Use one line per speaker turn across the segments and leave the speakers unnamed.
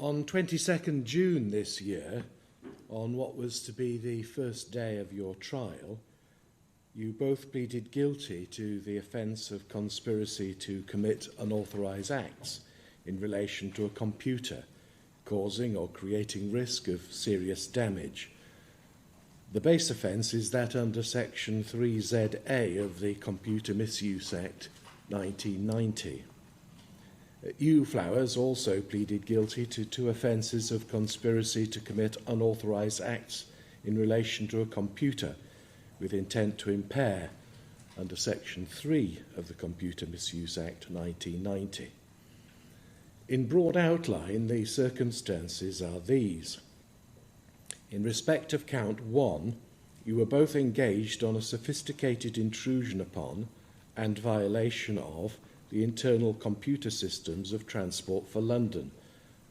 On 22nd June this year, on what was to be the first day of your trial, you both pleaded guilty to the offence of conspiracy to commit unauthorised acts in relation to a computer, causing or creating risk of serious damage. The base offence is that under Section 3ZA of the Computer Misuse Act 1990. You, Flowers, also pleaded guilty to 2 offences of conspiracy to commit unauthorised acts in relation to a computer with intent to impair under Section 3 of the Computer Misuse Act 1990. In broad outline, the circumstances are these. In respect of count 1, you were both engaged on a sophisticated intrusion upon and violation of the internal computer systems of Transport for London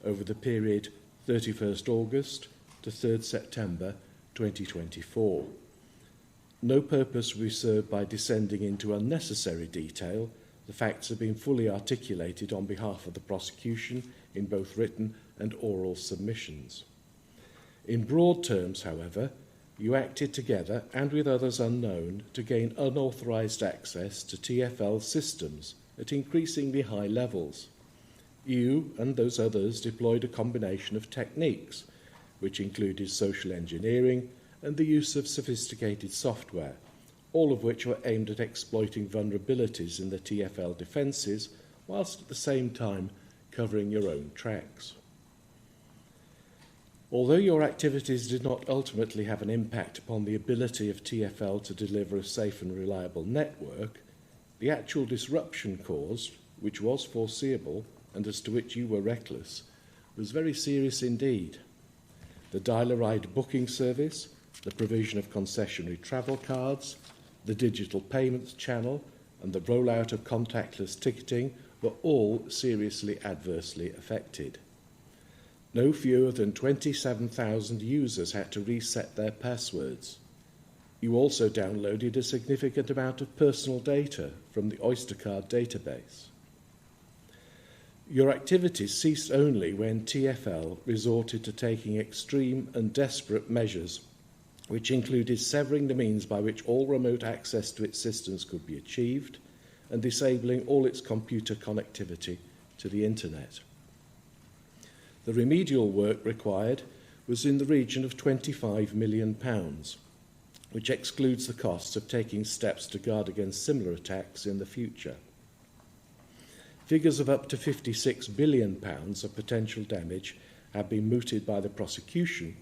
over the period 31st August to 3rd September 2024. No purpose will be served by descending into unnecessary detail. The facts have been fully articulated on behalf of the prosecution in both written and oral submissions. In broad terms, however, you acted together and with others unknown to gain unauthorised access to TfL systems at increasingly high levels. You and those others deployed a combination of techniques, which included social engineering and the use of sophisticated software, all of which were aimed at exploiting vulnerabilities in the TfL defences, whilst at the same time covering your own tracks. Although your activities did not ultimately have an impact upon the ability of TfL to deliver a safe and reliable network, the actual disruption caused, which was foreseeable and as to which you were reckless, was very serious indeed. The dial-a-ride booking service, the provision of concessionary travel cards, the digital payments channel, and the rollout of contactless ticketing were all seriously adversely affected. No fewer than 27,000 users had to reset their passwords. You also downloaded a significant amount of personal data from the Oystercard database. Your activities ceased only when TfL resorted to taking extreme and desperate measures, which included severing the means by which all remote access to its systems could be achieved and disabling all its computer connectivity to the internet. The remedial work required was in the region of £25 million, which excludes the costs of taking steps to guard against similar attacks in the future. Figures of up to £56 billion of potential damage have been mooted by the prosecution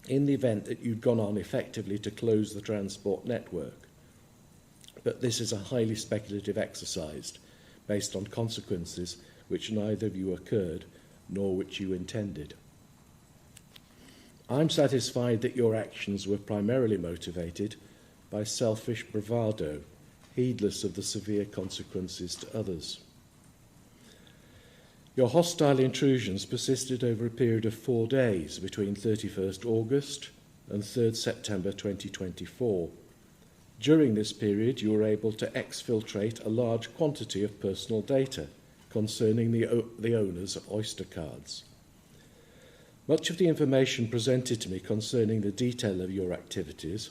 in the event that you'd gone on effectively to close the transport network. But this is a highly speculative exercise based on consequences which neither of you occurred nor which you intended. I'm satisfied that your actions were primarily motivated by selfish bravado, heedless of the severe consequences to others. Your hostile intrusions persisted over a period of 4 days between 31st August and 3rd September 2024. During this period, you were able to exfiltrate a large quantity of personal data concerning the owners of Oyster cards. Much of the information presented to me concerning the detail of your activities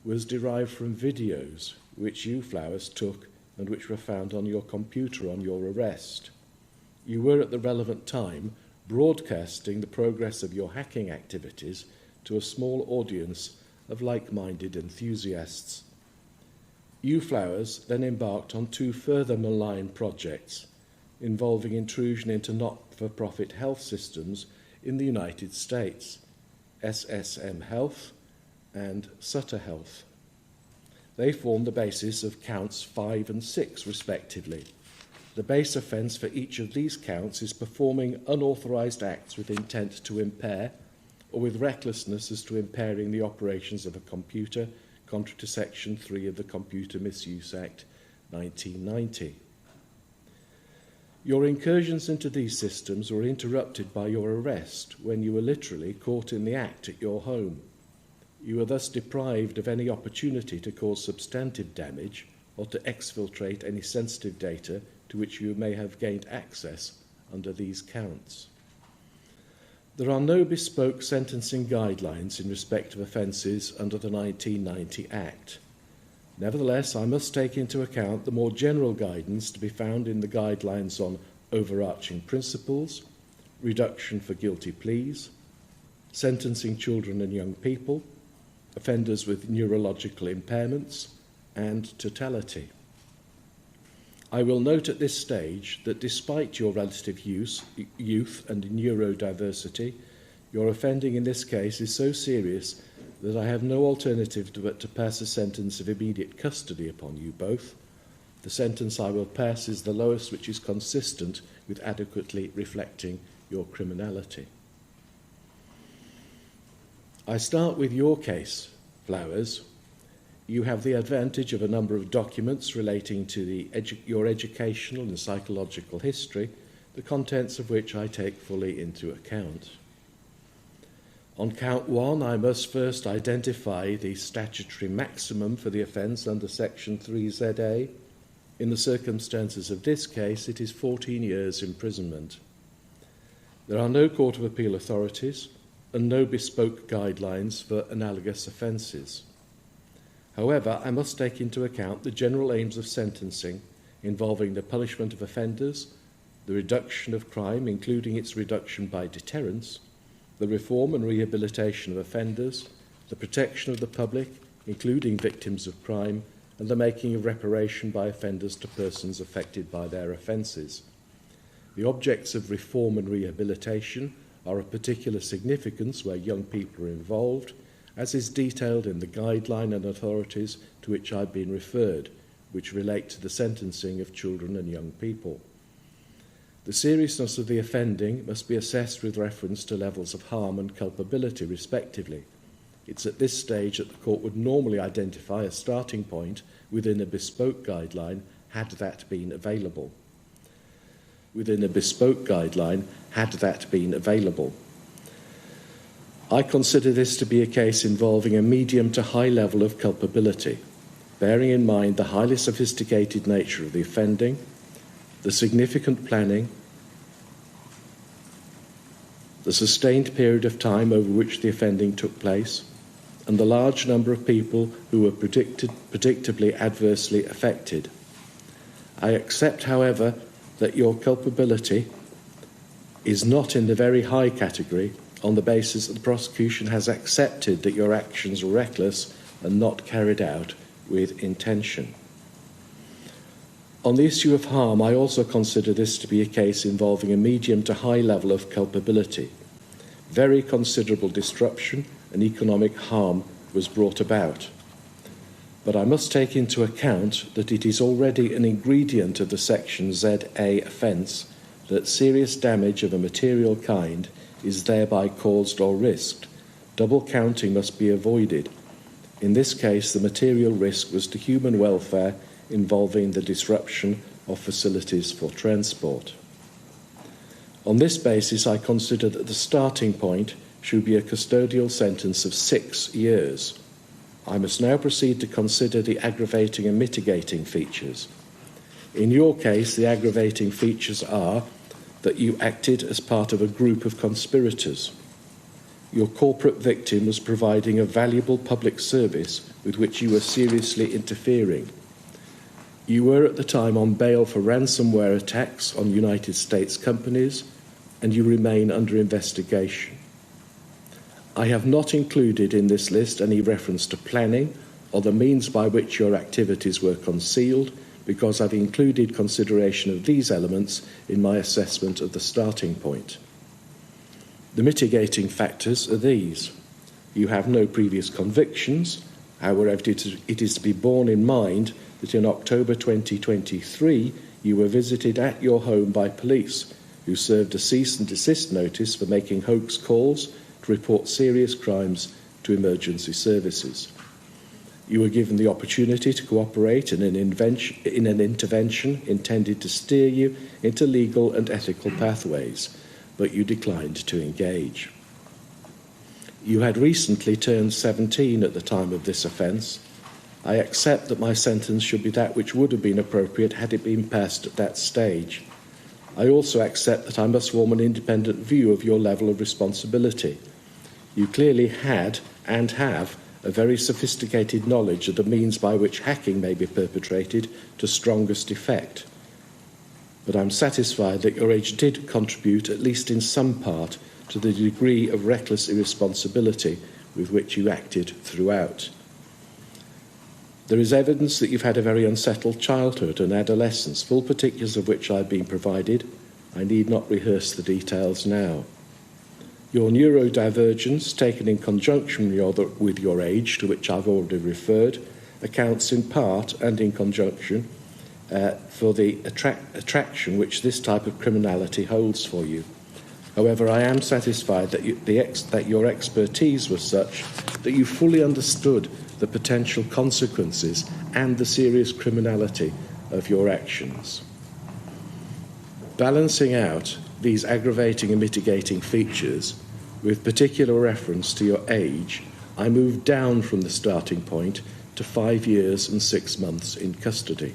was derived from videos which you, Flowers, took and which were found on your computer on your arrest. You were at the relevant time broadcasting the progress of your hacking activities to a small audience of like-minded enthusiasts. You, Flowers, then embarked on 2 further malign projects involving intrusion into not-for-profit health systems in the United States, SSM Health and Sutter Health. They form the basis of counts 5 and 6, respectively. The base offence for each of these counts is performing unauthorised acts with intent to impair or with recklessness as to impairing the operations of a computer, contrary to Section 3 of the Computer Misuse Act 1990. Your incursions into these systems were interrupted by your arrest when you were literally caught in the act at your home. You were thus deprived of any opportunity to cause substantive damage or to exfiltrate any sensitive data to which you may have gained access under these counts. There are no bespoke sentencing guidelines in respect of offences under the 1990 Act. Nevertheless, I must take into account the more general guidance to be found in the guidelines on overarching principles, reduction for guilty pleas, sentencing children and young people, offenders with neurological impairments, and totality. I will note at this stage that despite your relative youth and neurodiversity, your offending in this case is so serious that I have no alternative but to pass a sentence of immediate custody upon you both. The sentence I will pass is the lowest which is consistent with adequately reflecting your criminality. I start with your case, Flowers. You have the advantage of a number of documents relating to your educational and psychological history, the contents of which I take fully into account. On count 1, I must first identify the statutory maximum for the offence under Section 3ZA. In the circumstances of this case, it is 14 years imprisonment. There are no Court of Appeal authorities and no bespoke guidelines for analogous offences. However, I must take into account the general aims of sentencing involving the punishment of offenders, the reduction of crime, including its reduction by deterrence, the reform and rehabilitation of offenders, the protection of the public, including victims of crime, and the making of reparation by offenders to persons affected by their offences. The objects of reform and rehabilitation are of particular significance where young people are involved, as is detailed in the guideline and authorities to which I've been referred, which relate to the sentencing of children and young people. The seriousness of the offending must be assessed with reference to levels of harm and culpability, respectively. It's at this stage that the court would normally identify a starting point within a bespoke guideline, had that been available. I consider this to be a case involving a medium to high level of culpability, bearing in mind the highly sophisticated nature of the offending, the significant planning, the sustained period of time over which the offending took place, and the large number of people who were predictably adversely affected. I accept, however, that your culpability is not in the very high category on the basis that the prosecution has accepted that your actions were reckless and not carried out with intention. On the issue of harm, I also consider this to be a case involving a medium to high level of culpability. Very considerable disruption and economic harm was brought about. But I must take into account that it is already an ingredient of the Section ZA offence that serious damage of a material kind is thereby caused or risked. Double counting must be avoided. In this case, the material risk was to human welfare involving the disruption of facilities for transport. On this basis, I consider that the starting point should be a custodial sentence of 6 years. I must now proceed to consider the aggravating and mitigating features. In your case, the aggravating features are that you acted as part of a group of conspirators. Your corporate victim was providing a valuable public service with which you were seriously interfering. You were at the time on bail for ransomware attacks on United States companies, and you remain under investigation. I have not included in this list any reference to planning or the means by which your activities were concealed, because I've included consideration of these elements in my assessment of the starting point. The mitigating factors are these. You have no previous convictions. However, it is to be borne in mind that in October 2023, you were visited at your home by police who served a cease and desist notice for making hoax calls to report serious crimes to emergency services. You were given the opportunity to cooperate in an intervention intended to steer you into legal and ethical pathways, but you declined to engage. You had recently turned 17 at the time of this offence. I accept that my sentence should be that which would have been appropriate had it been passed at that stage. I also accept that I must form an independent view of your level of responsibility. You clearly had and have a very sophisticated knowledge of the means by which hacking may be perpetrated to strongest effect. But I'm satisfied that your age did contribute, at least in some part, to the degree of reckless irresponsibility with which you acted throughout. There is evidence that you've had a very unsettled childhood and adolescence, full particulars of which I've been provided. I need not rehearse the details now. Your neurodivergence, taken in conjunction with your age, to which I've already referred, accounts in part and in conjunction for the attraction which this type of criminality holds for you. However, I am satisfied that your expertise was such that you fully understood the potential consequences and the serious criminality of your actions. Balancing out these aggravating and mitigating features, with particular reference to your age, I moved down from the starting point to 5 years and 6 months in custody.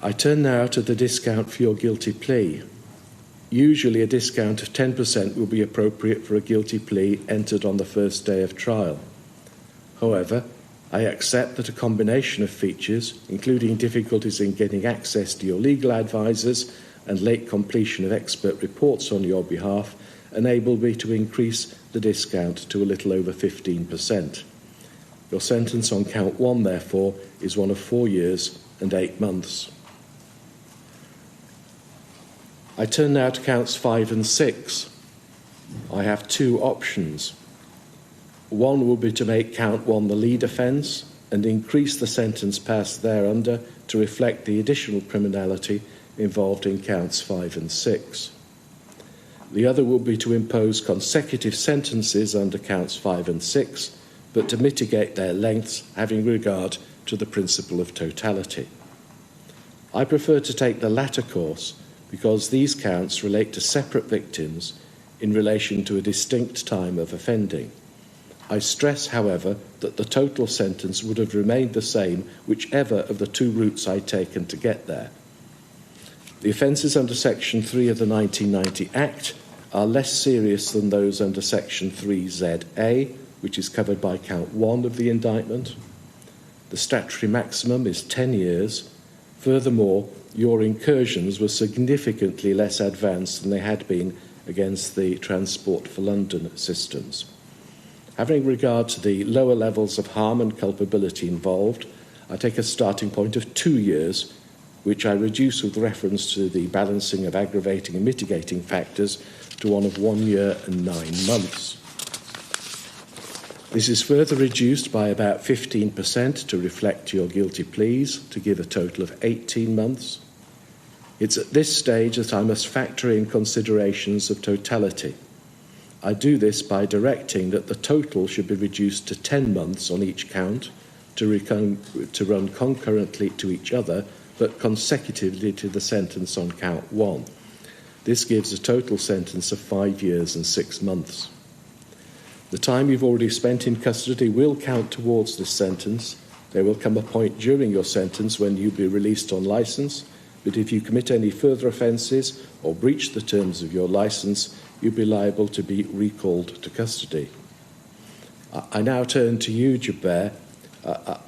I turn now to the discount for your guilty plea. Usually a discount of 10% will be appropriate for a guilty plea entered on the first day of trial. However, I accept that a combination of features, including difficulties in getting access to your legal advisors and late completion of expert reports on your behalf, enabled me to increase the discount to a little over 15%. Your sentence on count 1, therefore, is one of 4 years and 8 months. I turn now to counts 5 and 6. I have 2 options. One will be to make count 1 the lead offence and increase the sentence passed thereunder to reflect the additional criminality involved in counts 5 and 6. The other will be to impose consecutive sentences under counts 5 and 6, but to mitigate their lengths, having regard to the principle of totality. I prefer to take the latter course because these counts relate to separate victims in relation to a distinct time of offending. I stress, however, that the total sentence would have remained the same whichever of the 2 routes I'd taken to get there. The offences under Section 3 of the 1990 Act are less serious than those under Section 3ZA, which is covered by count 1 of the indictment. The statutory maximum is 10 years. Furthermore, your incursions were significantly less advanced than they had been against the Transport for London systems. Having regard to the lower levels of harm and culpability involved, I take a starting point of 2 years, which I reduce with reference to the balancing of aggravating and mitigating factors to one of 1 year and 9 months. This is further reduced by about 15% to reflect your guilty pleas, to give a total of 18 months. It's at this stage that I must factor in considerations of totality. I do this by directing that the total should be reduced to 10 months on each count to run concurrently to each other, but consecutively to the sentence on count 1. This gives a total sentence of 5 years and 6 months. The time you've already spent in custody will count towards this sentence. There will come a point during your sentence when you'll be released on licence, but if you commit any further offences or breach the terms of your licence, you'll be liable to be recalled to custody. I now turn to you, Jabbar.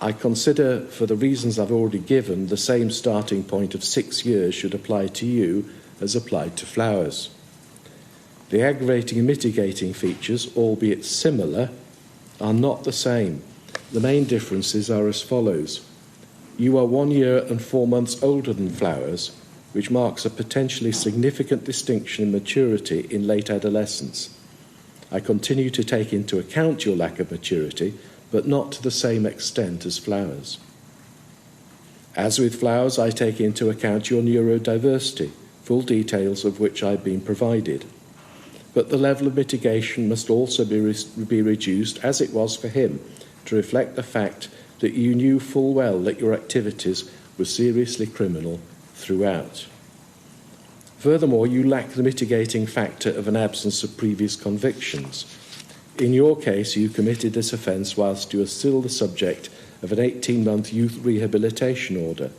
I consider, for the reasons I've already given, the same starting point of 6 years should apply to you as applied to Flowers. The aggravating and mitigating features, albeit similar, are not the same. The main differences are as follows. You are 1 year and 4 months older than Flowers, which marks a potentially significant distinction in maturity in late adolescence. I continue to take into account your lack of maturity, but not to the same extent as Flowers. As with Flowers, I take into account your neurodiversity, full details of which I've been provided. But the level of mitigation must also be reduced, as it was for him, to reflect the fact that you knew full well that your activities were seriously criminal throughout. Furthermore, you lack the mitigating factor of an absence of previous convictions. In your case, you committed this offence whilst you were still the subject of an 18-month youth rehabilitation order.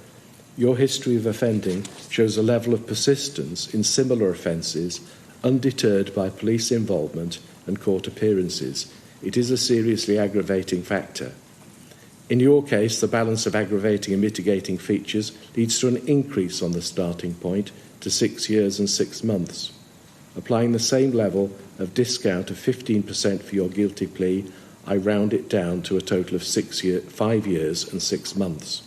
Your history of offending shows a level of persistence in similar offences, undeterred by police involvement and court appearances. It is a seriously aggravating factor. In your case, the balance of aggravating and mitigating features leads to an increase on the starting point to 6 years and 6 months. Applying the same level of discount of 15% for your guilty plea, I round it down to a total of 5 years and 6 months.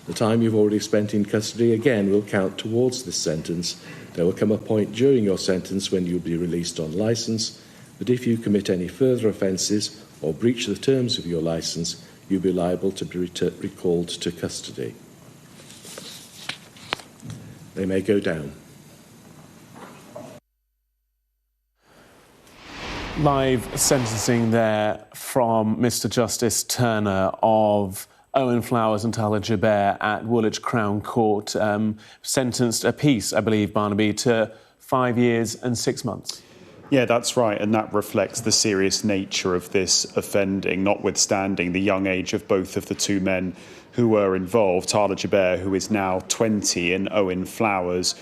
The time you've already spent in custody again will count towards this sentence. There will come a point during your sentence when you'll be released on licence, but if you commit any further offences or breach the terms of your licence, you'll be liable to be recalled to custody. They may go down.
Live sentencing there from Mr Justice Turner of Owen Flowers and Tyler Joubert at Woolwich Crown Court, sentenced a piece, I believe, Barnaby, to 5 years and 6 months.
Yeah, that's right, and that reflects the serious nature of this offending, notwithstanding the young age of both of the two men who were involved, Tyler Joubert, who is now 20, and Owen Flowers,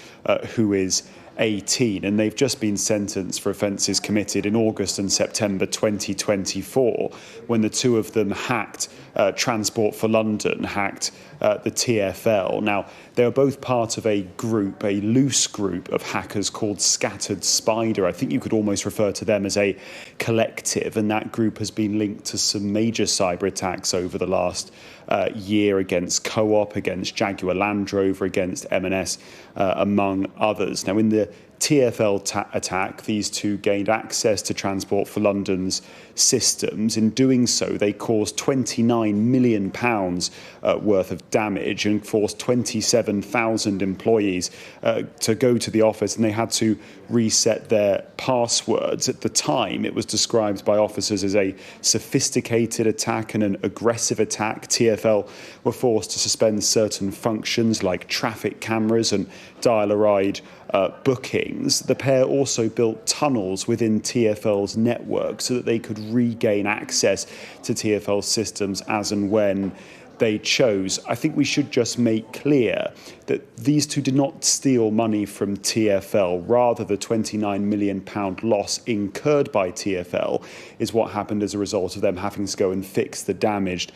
who is 18, and they've just been sentenced for offences committed in August and September 2024 when the two of them hacked Transport for London, hacked the TfL. Now, they were both part of a group, a loose group of hackers called Scattered Spider. I think you could almost refer to them as a collective, and that group has been linked to some major cyber attacks over the last year against Co-op, against Jaguar Land Rover, against M&S, among others. Now, in the TfL attack, these two gained access to Transport for London's systems. In doing so, they caused £29 million worth of damage and forced 27,000 employees to go to the office, and they had to reset their passwords. At the time, it was described by officers as a sophisticated attack and an aggressive attack. TfL were forced to suspend certain functions like traffic cameras and dial-a-ride bookings. The pair also built tunnels within TfL's network so that they could regain access to TfL's systems as and when they chose. I think we should just make clear that these two did not steal money from TfL. Rather, the £29 million loss incurred by TfL is what happened as a result of them having to go and fix the damage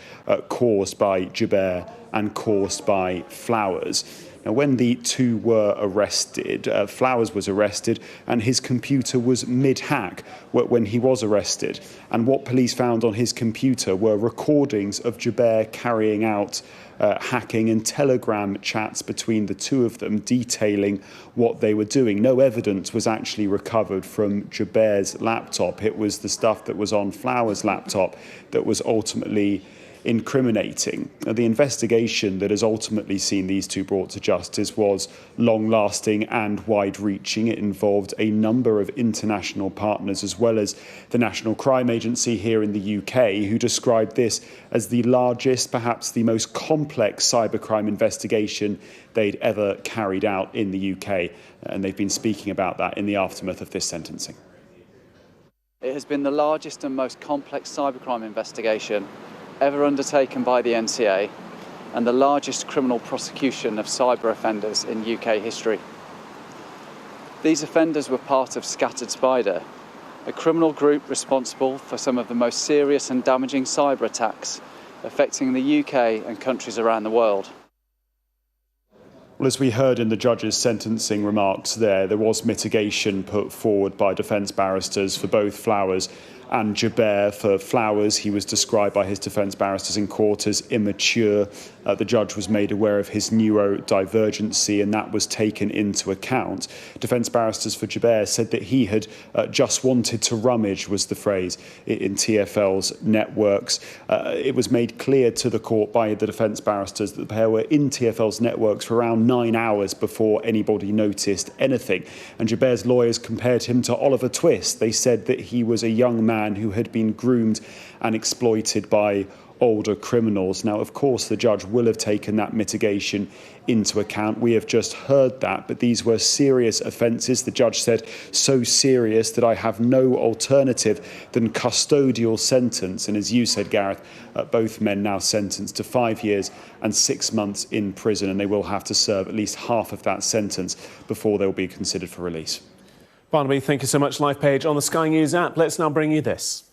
caused by Joubert and caused by Flowers. Now, when the two were arrested, Flowers was arrested and his computer was mid-hack when he was arrested. And what police found on his computer were recordings of Joubert carrying out hacking and telegram chats between the two of them detailing what they were doing. No evidence was actually recovered from Joubert's laptop. It was the stuff that was on Flowers' laptop that was ultimately incriminating. The investigation that has ultimately seen these two brought to justice was long-lasting and wide-reaching. It involved a number of international partners as well as the National Crime Agency here in the UK, who described this as the largest, perhaps the most complex cybercrime investigation they'd ever carried out in the UK. And they've been speaking about that in the aftermath of this sentencing.
It has been the largest and most complex cybercrime investigation ever undertaken by the NCA and the largest criminal prosecution of cyber offenders in UK history. These offenders were part of Scattered Spider, a criminal group responsible for some of the most serious and damaging cyber attacks affecting the UK and countries around the world.
Well, as we heard in the judge's sentencing remarks there was mitigation put forward by defence barristers for both Flowers and Joubert. For Flowers, he was described by his defence barristers in court as immature. The judge was made aware of his neurodivergency, and that was taken into account. Defence barristers for Joubert said that he had just wanted to rummage, was the phrase, in TfL's networks. It was made clear to the court by the defence barristers that the pair were in TfL's networks for around 9 hours before anybody noticed anything. And Joubert's lawyers compared him to Oliver Twist. They said that he was a young man who had been groomed and exploited by older criminals. Now, of course, the judge will have taken that mitigation into account. We have just heard that, but these were serious offences. The judge said, so serious that I have no alternative than custodial sentence. And as you said, Gareth, both men now sentenced to 5 years and 6 months in prison, and they will have to serve at least half of that sentence before they'll be considered for release.
Barnaby, thank you so much. Live page on the Sky News app. Let's now bring you this.